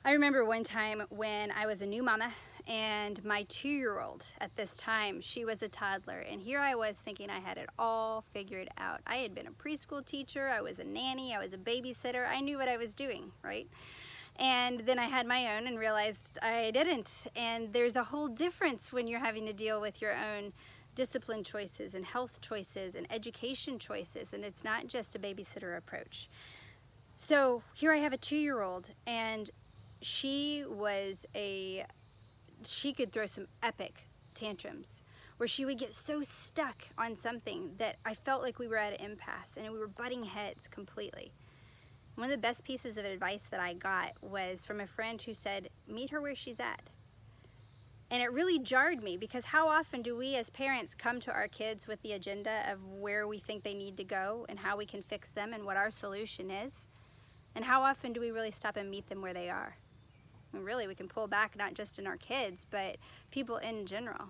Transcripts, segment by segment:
I remember one time when I was a new mama and my 2-year-old at this time, she was a toddler, and here I was thinking I had it all figured out. I had been a preschool teacher, I was a nanny, I was a babysitter, I knew what I was doing, right? And then I had my own and realized I didn't. And there's a whole difference when you're having to deal with your own discipline choices and health choices and education choices, and it's not just a babysitter approach. So here I have a 2-year-old, and she could throw some epic tantrums where she would get so stuck on something that I felt like we were at an impasse and we were butting heads completely. One of the best pieces of advice that I got was from a friend who said, meet her where she's at. And it really jarred me, because how often do we as parents come to our kids with the agenda of where we think they need to go and how we can fix them and what our solution is? And how often do we really stop and meet them where they are? And really, we can pull back not just in our kids, but people in general.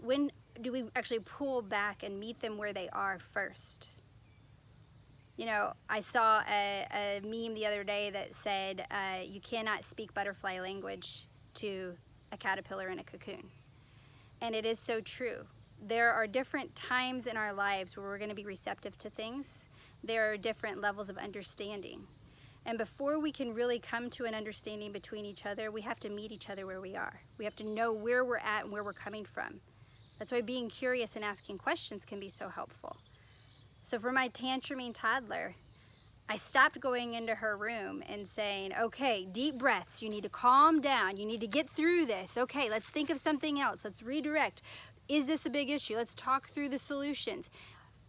When do we actually pull back and meet them where they are first? You know, I saw a meme the other day that said, you cannot speak butterfly language to a caterpillar in a cocoon. And it is so true. There are different times in our lives where we're going to be receptive to things. There are different levels of understanding. And before we can really come to an understanding between each other, we have to meet each other where we are. We have to know where we're at and where we're coming from. That's why being curious and asking questions can be so helpful. So for my tantruming toddler, I stopped going into her room and saying, okay, deep breaths, you need to calm down, you need to get through this. Okay, let's think of something else, let's redirect. Is this a big issue? Let's talk through the solutions.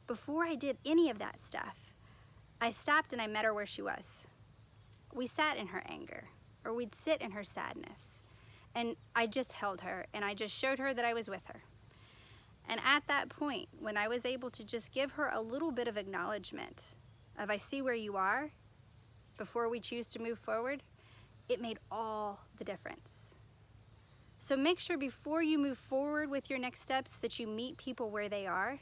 Before I did any of that stuff, I stopped and I met her where she was. We sat in her anger, or we'd sit in her sadness. And I just held her, and I just showed her that I was with her. And at that point, when I was able to just give her a little bit of acknowledgement of I see where you are, before we choose to move forward, it made all the difference. So make sure before you move forward with your next steps that you meet people where they are,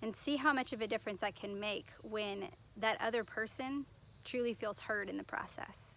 and see how much of a difference that can make when that other person truly feels heard in the process.